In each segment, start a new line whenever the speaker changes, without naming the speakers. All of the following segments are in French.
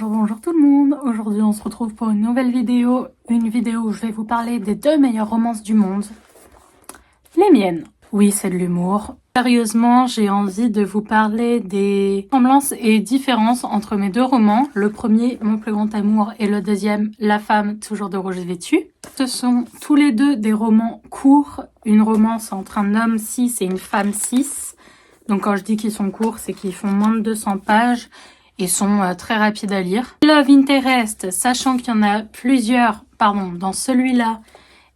Bonjour tout le monde. Aujourd'hui on se retrouve pour une nouvelle vidéo. Une vidéo où je vais vous parler des 2 meilleures romances du monde. Les miennes. Oui, c'est de l'humour. Sérieusement, j'ai envie de vous parler des semblances et différences entre mes 2 romans. Le premier, Mon plus grand amour, et le deuxième, La femme toujours de rouge vêtue. Ce sont tous les deux des romans courts. Une romance entre un homme 6 et une femme 6. Donc quand je dis qu'ils sont courts, c'est qu'ils font moins de 200 pages. Et sont très rapides à lire. Love Interest, sachant qu'il y en a plusieurs, dans celui-là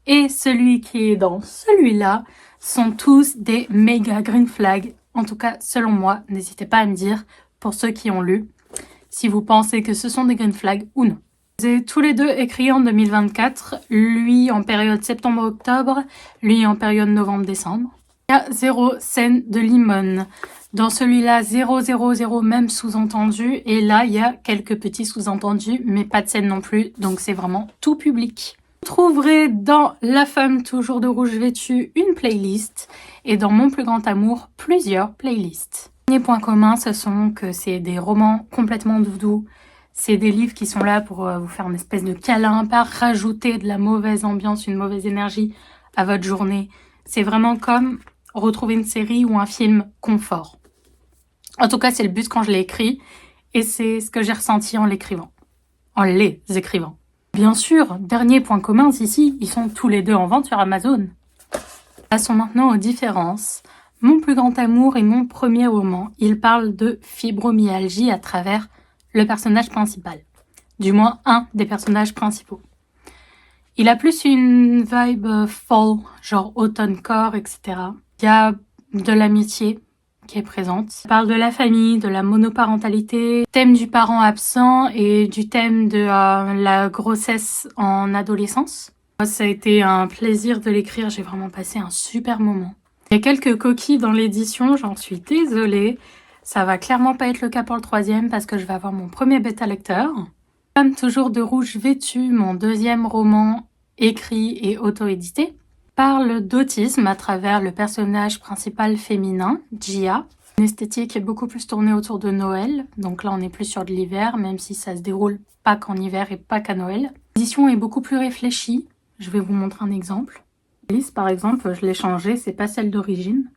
et celui qui est dans celui-là, sont tous des méga green flags. En tout cas, selon moi, n'hésitez pas à me dire, pour ceux qui ont lu, si vous pensez que ce sont des green flags ou non. C'est tous les deux écrits en 2024, lui en période septembre-octobre, lui en période novembre-décembre. Il y a 0 scène de limone. Dans celui-là, 0, même sous-entendu. Et là, il y a quelques petits sous-entendus, mais pas de scène non plus. Donc, c'est vraiment tout public. Vous trouverez dans La femme toujours de rouge vêtue une playlist. Et dans Mon plus grand amour, plusieurs playlists. Les premiers points communs, ce sont que c'est des romans complètement doudous. C'est des livres qui sont là pour vous faire une espèce de câlin, pas rajouter de la mauvaise ambiance, une mauvaise énergie à votre journée. C'est vraiment comme retrouver une série ou un film confort. En tout cas, c'est le but quand je l'ai écrit et c'est ce que j'ai ressenti en l'écrivant. En les écrivant. Bien sûr, dernier point commun ici, ils sont tous les deux en vente sur Amazon. Passons maintenant aux différences. Mon plus grand amour est mon premier roman. Il parle de fibromyalgie à travers le personnage principal. Du moins, un des personnages principaux. Il a plus une vibe fall, genre automne-corps, etc. Il y a de l'amitié qui est présente. Il parle de la famille, de la monoparentalité, thème du parent absent et du thème de la grossesse en adolescence. Ça a été un plaisir de l'écrire, j'ai vraiment passé un super moment. Il y a quelques coquilles dans l'édition, j'en suis désolée. Ça va clairement pas être le cas pour le troisième parce que je vais avoir mon premier bêta lecteur. Femme toujours de rouge vêtue, mon deuxième roman écrit et auto-édité, parle d'autisme à travers le personnage principal féminin, Gia. Une esthétique beaucoup plus tournée autour de Noël, donc là on est plus sur de l'hiver, même si ça se déroule pas qu'en hiver et pas qu'à Noël. L'édition est beaucoup plus réfléchie, je vais vous montrer un exemple. Lise par exemple, je l'ai changée, c'est pas celle d'origine.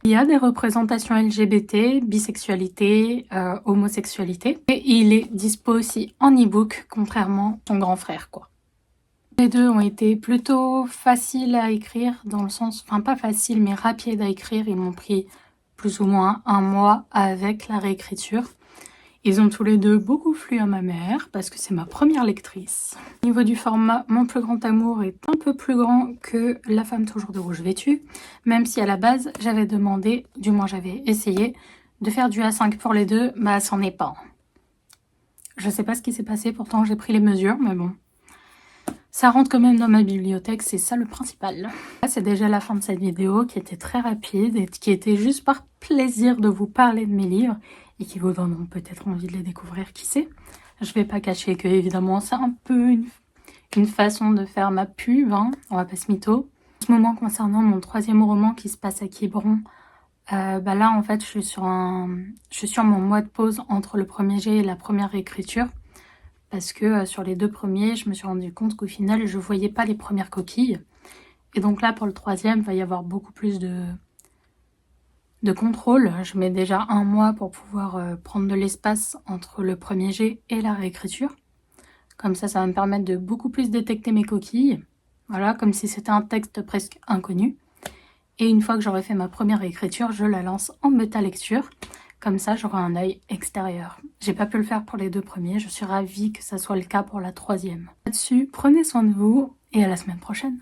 Il y a des représentations LGBT, bisexualité, homosexualité, et il est dispo aussi en e-book, contrairement à son grand frère quoi. Les deux ont été plutôt faciles à écrire, dans le sens, enfin pas facile mais rapide à écrire. Ils m'ont pris plus ou moins 1 mois avec la réécriture. Ils ont tous les deux beaucoup plu à ma mère parce que c'est ma première lectrice. Au niveau du format, Mon plus grand amour est un peu plus grand que La femme toujours de rouge vêtue, même si à la base j'avais demandé, du moins j'avais essayé, de faire du A5 pour les deux, bah c'en est pas. Je sais pas ce qui s'est passé, pourtant j'ai pris les mesures, mais bon. Ça rentre quand même dans ma bibliothèque, c'est ça le principal. Là, c'est déjà la fin de cette vidéo qui était très rapide et qui était juste par plaisir de vous parler de mes livres et qui vous donneront peut-être envie de les découvrir, qui sait. Je vais pas cacher que évidemment c'est un peu une façon de faire ma pub, hein, on va pas se mytho. En ce moment, concernant mon troisième roman qui se passe à Quiberon, là en fait je suis sur mon mois de pause entre le premier jet et la première réécriture. Parce que sur les 2 premiers, je me suis rendu compte qu'au final, je voyais pas les premières coquilles. Et donc là, pour le troisième, il va y avoir beaucoup plus de contrôle. Je mets déjà 1 mois pour pouvoir prendre de l'espace entre le premier jet et la réécriture. Comme ça va me permettre de beaucoup plus détecter mes coquilles. Voilà, comme si c'était un texte presque inconnu. Et une fois que j'aurai fait ma première réécriture, je la lance en bêta lecture. Comme ça, j'aurai un œil extérieur. J'ai pas pu le faire pour les 2 premiers. Je suis ravie que ça soit le cas pour la troisième. Là-dessus, prenez soin de vous et à la semaine prochaine.